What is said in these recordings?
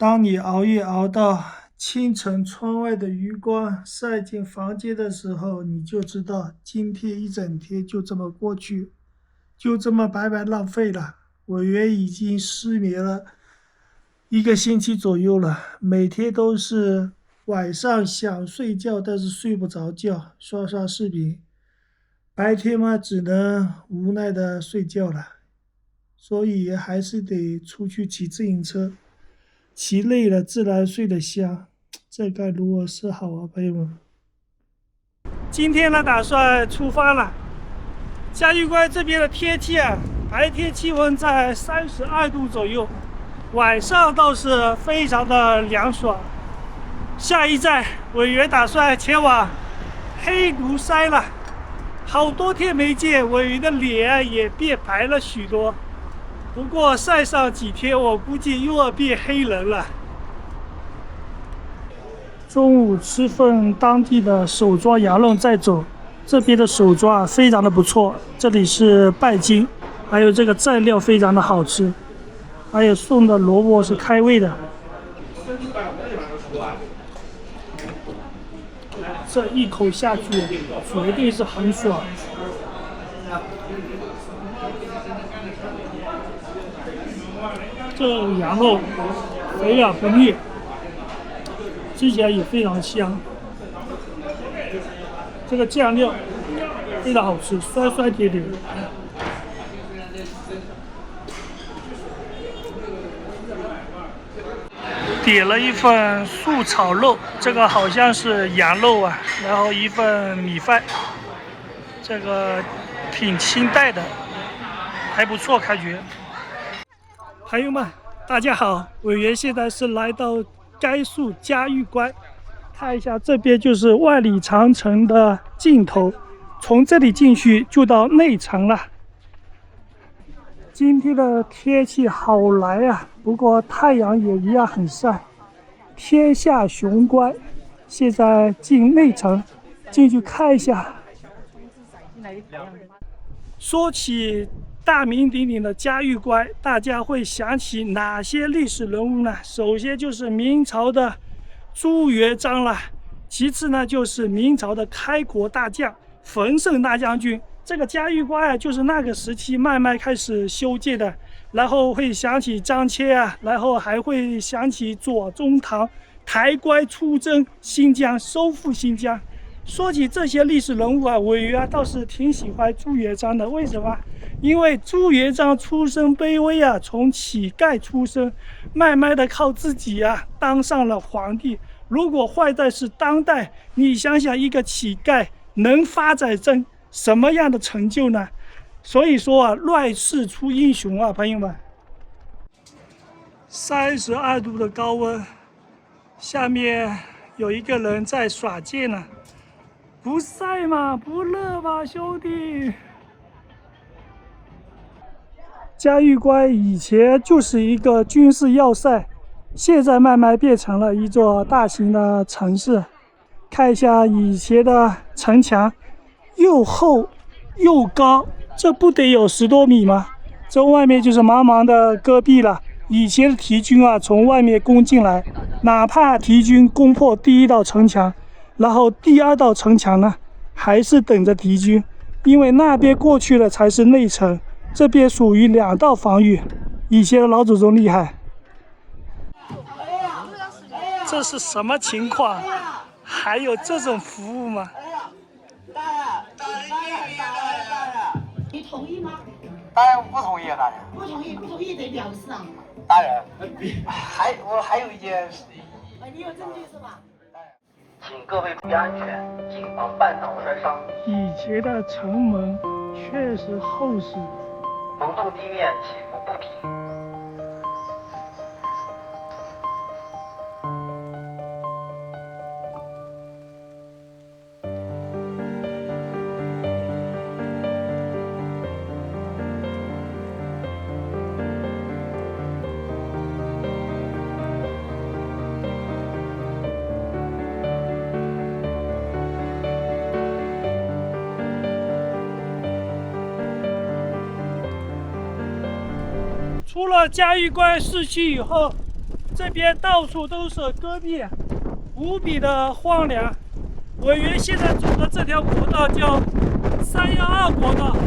当你熬夜熬到清晨窗外的余光晒进房间的时候，你就知道今天一整天就这么过去，就这么白白浪费了。委员已经失眠了1个星期左右了，每天都是晚上想睡觉，但是睡不着觉，刷刷视频，白天嘛只能无奈的睡觉了，所以还是得出去骑自行车，骑累了自然睡得香，这该如何是好啊，朋友们？今天呢，打算出发了。嘉峪关这边的天气啊，白天气温在32度左右，晚上倒是非常的凉爽。下一站，委员打算前往黑奴山了。好多天没见，委员的脸也变白了许多。不过晒上几天，我估计又要变黑人了。中午吃份当地的手抓羊肉再走。这边的手抓非常的不错，这里是拜金，还有这个蘸料非常的好吃，还有送的萝卜是开胃的。这一口下去绝对是很爽。这羊肉肥而不腻，吃起来也非常香。这个酱料非常好吃，酸酸甜甜。点了一份素炒肉，这个好像是羊肉啊，然后一份米饭，这个挺清淡的，还不错感觉。朋友们，大家好，委员现在是来到甘肃嘉峪关，看一下这边就是万里长城的尽头，从这里进去就到内城了。今天的天气好来啊，不过太阳也一样很晒，天下雄关。现在进内城，进去看一下。说起大名鼎鼎的嘉峪关，大家会想起哪些历史人物呢？首先就是明朝的朱元璋了，其次呢就是明朝的开国大将冯胜大将军。这个嘉峪关啊，就是那个时期慢慢开始修建的，然后会想起张骞啊，然后还会想起左宗棠抬棺出征新疆，收复新疆。说起这些历史人物啊，委员倒是挺喜欢朱元璋的。为什么？因为朱元璋出身卑微啊，从乞丐出身，慢慢的靠自己啊当上了皇帝。如果换在是当代，你想想一个乞丐能发展成什么样的成就呢？所以说啊，乱世出英雄啊，朋友们。32度的高温，下面有一个人在耍剑呢。不晒吗？不热吗，兄弟？嘉峪关以前就是一个军事要塞，现在慢慢变成了一座大型的城市。看一下以前的城墙，又厚又高，这不得有10多米吗？这外面就是茫茫的戈壁了。以前的敌军啊，从外面攻进来，哪怕敌军攻破第1道城墙，然后第2道城墙呢，还是等着敌军，因为那边过去了才是内城，这边属于2道防御。以前的老祖宗厉害。这是什么情况？还有这种服务吗？你同意吗？当然不同意，大人。不同意得表示啊。大人，我还有一件事。你有证据是吧？请各位注意安全，谨防绊倒摔伤。以前的城门确实厚实，蒙洞地面起伏不平。出了嘉峪关市区以后，这边到处都是戈壁，无比的荒凉。委员现在走的这条国道叫312国道，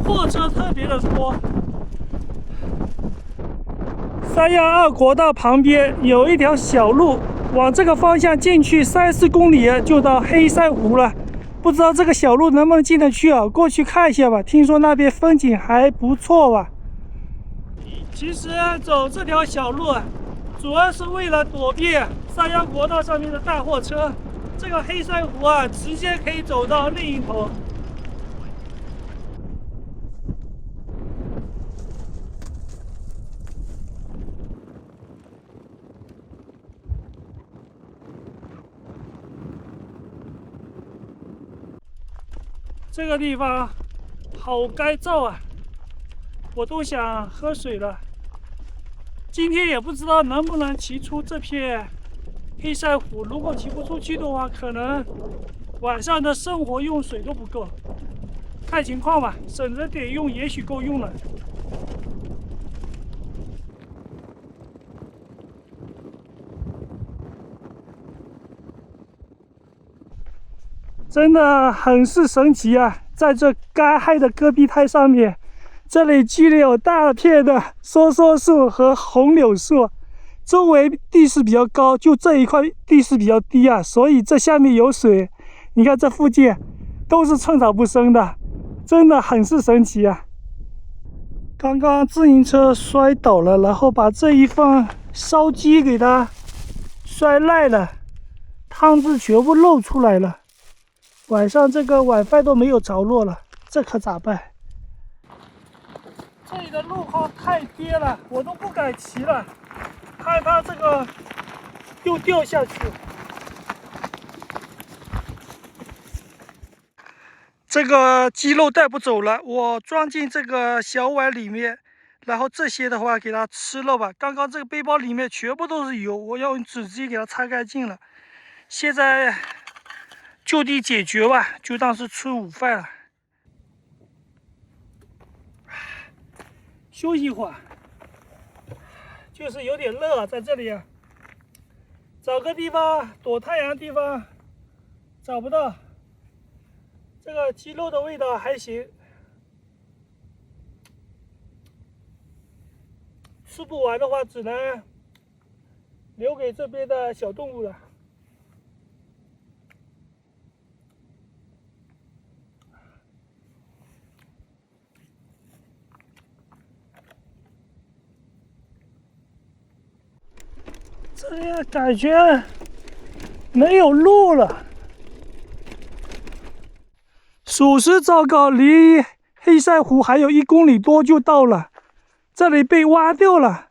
货车特别的多。312国道旁边有一条小路，往这个方向进去3-4公里就到黑山湖了。不知道这个小路能不能进得去啊？过去看一下吧，听说那边风景还不错吧。其实走这条小路主要是为了躲避312国道上面的大货车。这个黑山湖直接可以走到另一头。这个地方好干燥啊，我都想喝水了。今天也不知道能不能骑出这片黑山湖，如果骑不出去的话，可能晚上的生活用水都不够。看情况吧，省着点用，也许够用了。真的很是神奇啊！在这干旱的戈壁滩上面，这里居然有大片的梭梭树和红柳树。周围地势比较高，就这一块地势比较低啊，所以这下面有水。你看这附近都是寸草不生的，真的很是神奇啊！刚刚自行车摔倒了，然后把这一份烧鸡给它摔烂了，汤汁全部漏出来了。晚上这个晚饭都没有着落了，这可咋办？这里的路况太跌了，我都不敢骑了。害怕这个又掉下去。这个鸡肉带不走了，我装进这个小碗里面，然后这些的话给它吃了吧。刚刚这个背包里面全部都是油，我要用纸巾给它擦干净了。现在就地解决吧，就当是吃午饭了。休息一会儿。就是有点热，在这里找个地方躲太阳的地方找不到。这个鸡肉的味道还行，吃不完的话只能留给这边的小动物了。这样感觉没有路了，属实糟糕，离黑山湖还有1公里多就到了，这里被挖掉了，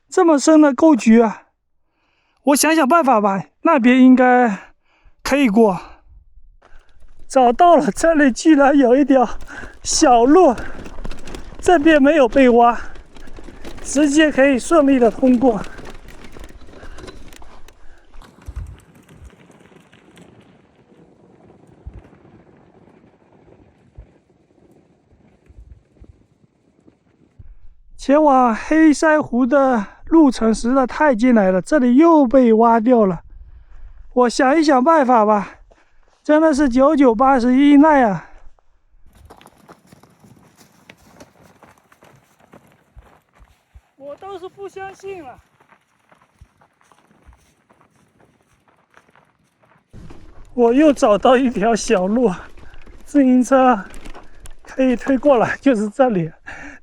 这么深的沟渠啊！我想想办法吧，那边应该可以过。找到了，这里居然有一条小路，这边没有被挖，直接可以顺利的通过。前往黑山湖的路程实在太艰难了，这里又被挖掉了。我想一想办法吧，真的是9981难啊！我倒是不相信了。我又找到一条小路，自行车可以推过来，就是这里。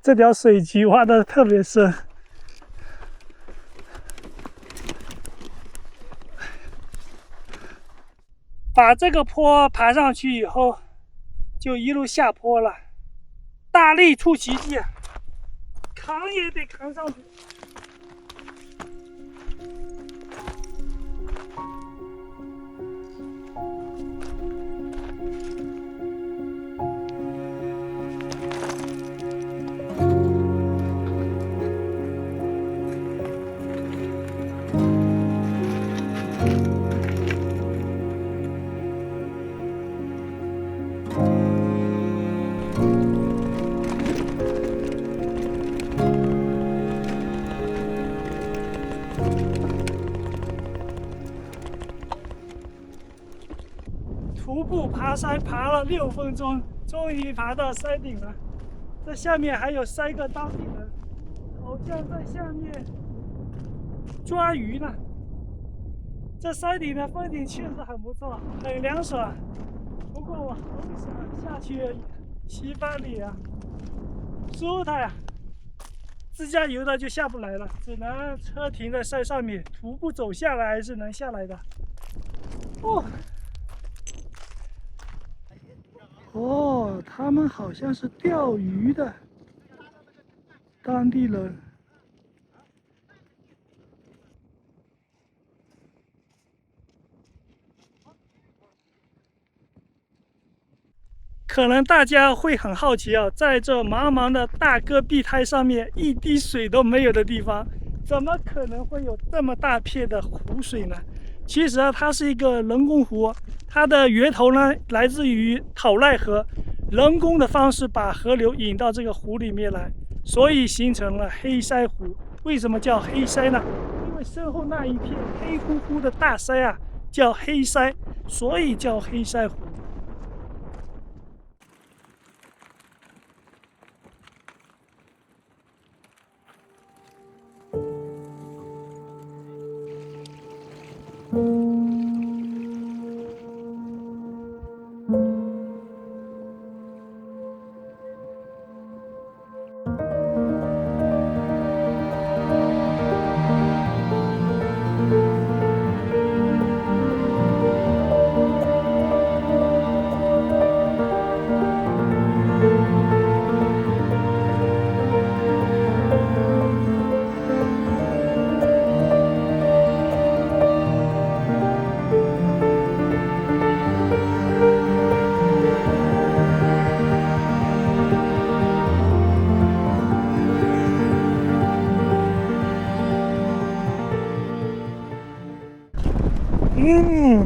这条水渠挖的特别深，把这个坡爬上去以后，就一路下坡了。大力出奇迹，扛也得扛上去。徒步爬山爬了6分钟，终于爬到山顶了。这下面还有3个当地人，好像在下面抓鱼呢。这山顶的风景确实很不错，很凉爽。不过我好想下去洗把脸啊，舒坦呀！自驾游的就下不来了，只能车停在山上面，徒步走下来还是能下来的。哦，他们好像是钓鱼的当地人。可能大家会很好奇啊，在这茫茫的大戈壁滩上面，一滴水都没有的地方，怎么可能会有这么大片的湖水呢？其实啊，它是一个人工湖，它的源头呢来自于讨赖河，人工的方式把河流引到这个湖里面来，所以形成了黑塞湖。为什么叫黑塞呢？因为身后那一片黑乎乎的大塞啊，叫黑塞，所以叫黑塞湖。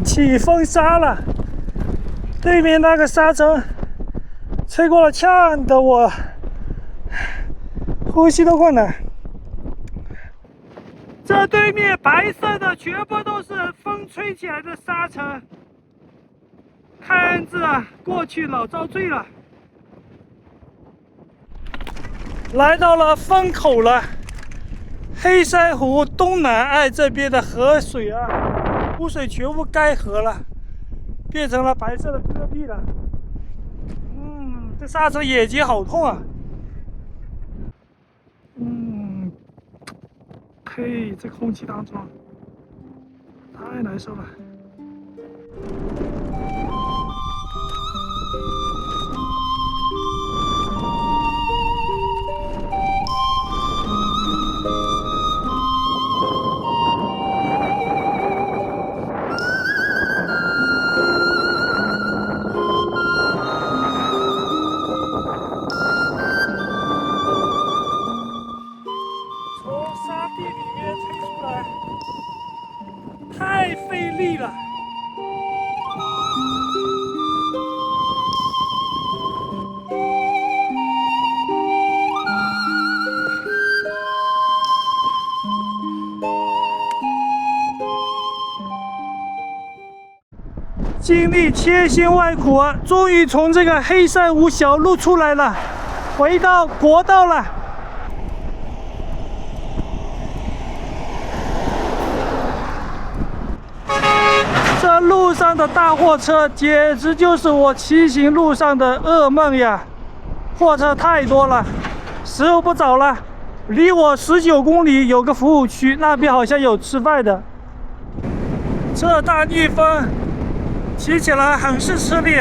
起风沙了，对面那个沙尘吹过了呛得我呼吸都困难。这对面白色的全部都是风吹起来的沙尘，看着过去老遭罪了。来到了风口了，黑塞湖东南岸这边的河水啊，湖水全部干涸了，变成了白色的戈壁了。这刹车眼睛好痛啊！呸，这空气当中太难受了。太费力了。经历千辛万苦啊，终于从这个黑塞湖小路出来了，回到国道了。这路上的大货车简直就是我骑行路上的噩梦呀！货车太多了，时候不早了。离我19公里有个服务区，那边好像有吃饭的。这大逆风骑起来很是吃力。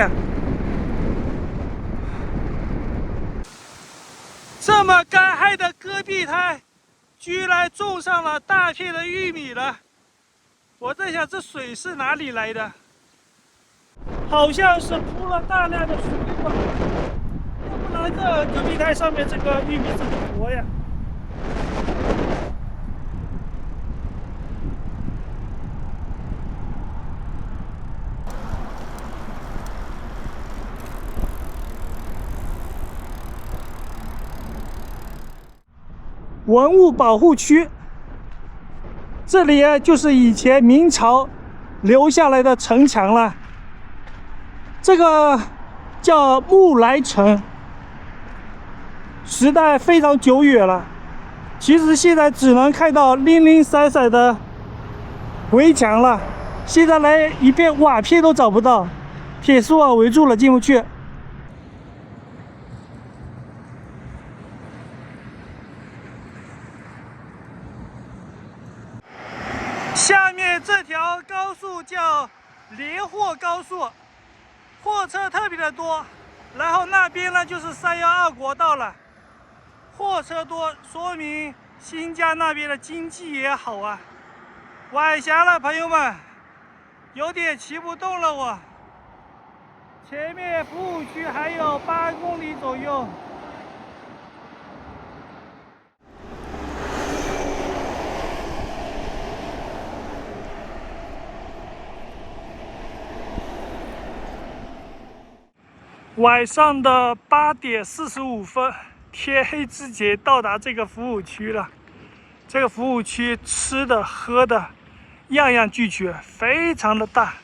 这么干旱的戈壁滩，居然种上了大片的玉米了。我在想，这水是哪里来的？好像是铺了大量的水吧，要不然这戈壁滩上面这个玉米怎么活呀？文物保护区。这里啊，就是以前明朝留下来的城墙了。这个叫木来城，时代非常久远了。其实现在只能看到零零散散的围墙了，现在连一片瓦片都找不到，铁丝网围住了，进不去。下面这条高速叫连霍高速，货车特别的多。然后那边呢就是312国道了，货车多，说明新疆那边的经济也好啊。晚霞了，朋友们，有点骑不动了我。前面服务区还有8公里左右。晚上的8点45分，天黑之前到达这个服务区了。这个服务区吃的喝的样样俱全，非常的大。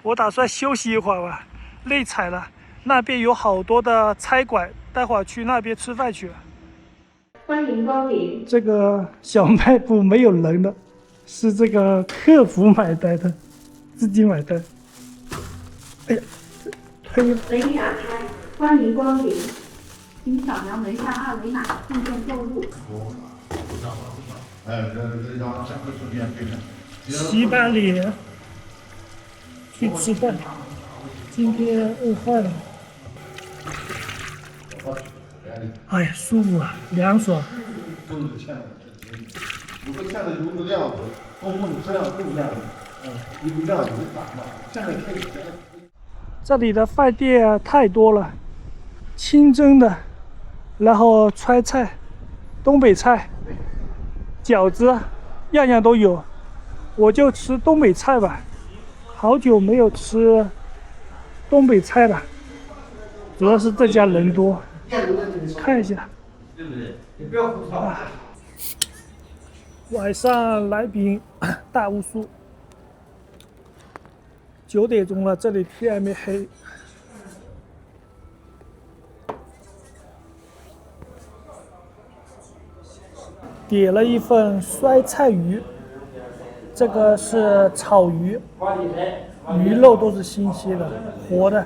我打算休息一会儿吧，累惨了。那边有好多的餐馆，待会儿去那边吃饭去。欢迎光临。这个小卖部没有人的，是这个客服买单的，自己买单。哎呀，推门已打开，欢迎光临。请扫描门上二维码进店购物。洗把脸，去吃饭。今天饿坏了。哎呀，舒服啊，凉爽。都是欠的，有个欠的油不量子，包括你质量不一样的，油量有反嘛，现在可以。这里的饭店太多了，清真的，然后川菜、东北菜、饺子，样样都有。我就吃东北菜吧，好久没有吃东北菜了，主要是这家人多。看一下，啊，晚上来瓶大乌苏。9点钟了，这里天还没黑。点了一份酸菜鱼，这个是炒鱼，鱼肉都是新鲜的，活的，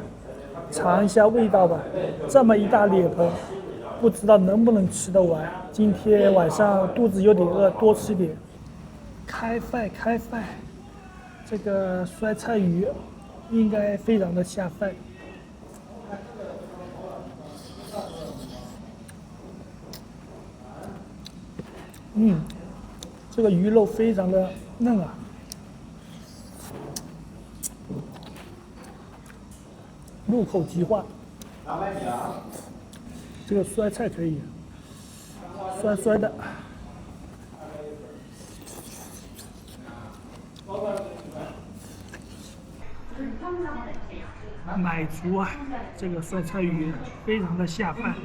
尝一下味道吧。这么一大脸盆，不知道能不能吃得完。今天晚上肚子有点饿，多吃点。开饭，开饭。这个酸菜鱼应该非常的下饭。这个鱼肉非常的嫩啊。入口即化。这个酸菜可以，酸酸的。满足啊！这个酸菜鱼非常的下饭。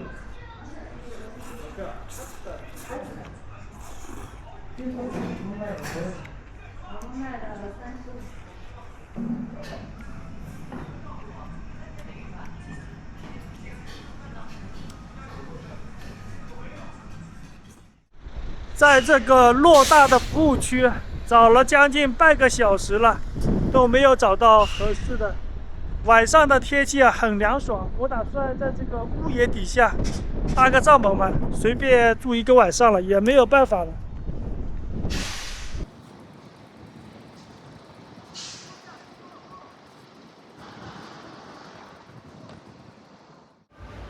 在这个偌大的服务区找了将近半个小时了，都没有找到合适的。晚上的天气啊很凉爽，我打算在这个屋檐底下搭个帐篷嘛，随便住一个晚上了，也没有办法了。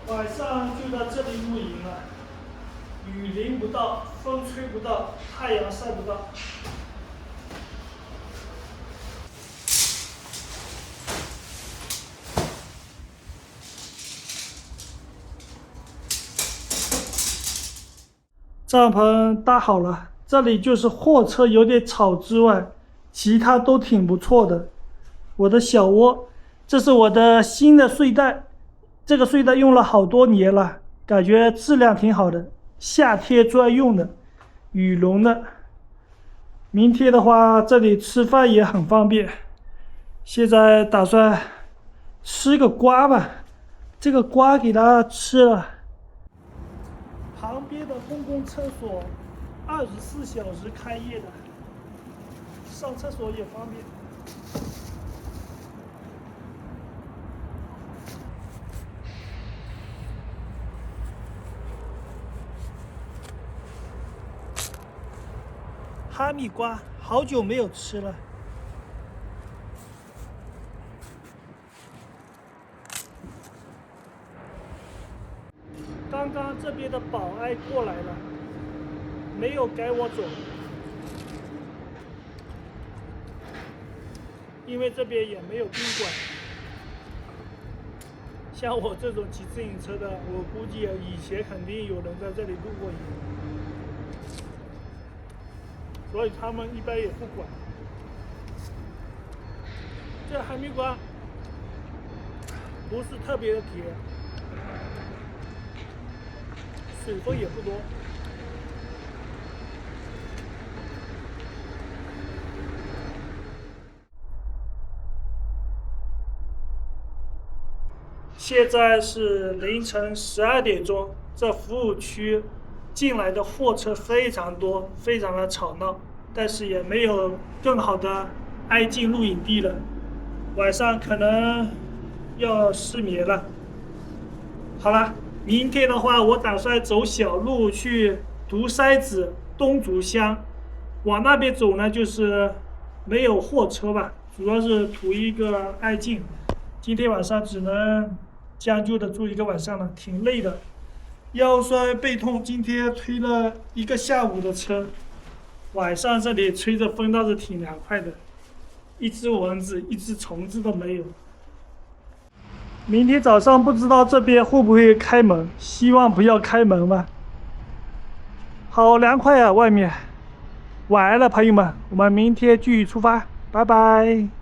晚上就在这里露营了，雨淋不到，风吹不到，太阳晒不到。帐篷搭好了，这里就是货车有点吵之外，其他都挺不错的。我的小窝，这是我的新的睡袋，这个睡袋用了好多年了，感觉质量挺好的，夏天专用的，羽绒的。明天的话，这里吃饭也很方便。现在打算吃个瓜吧，这个瓜给它吃了。旁边的公共厕所24小时开业的，上厕所也方便。哈密瓜好久没有吃了。刚刚这边的保安过来了，没有赶我走，因为这边也没有宾馆。像我这种骑自行车的，我估计以前肯定有人在这里露过营，所以他们一般也不管。这哈密瓜不是特别的甜，水分也不多。现在是凌晨12点钟，这服务区进来的货车非常多，非常的吵闹，但是也没有更好的安静露营地了。晚上可能要失眠了。好了，明天的话，我打算走小路去独筛子东竹乡，往那边走呢，就是没有货车吧，主要是图一个安静。今天晚上只能将就的住一个晚上了，挺累的，腰酸背痛。今天推了一个下午的车，晚上这里吹着风倒是挺凉快的，一只蚊子一只虫子都没有。明天早上不知道这边会不会开门，希望不要开门吧。好凉快啊，外面。晚安了，朋友们，我们明天继续出发，拜拜。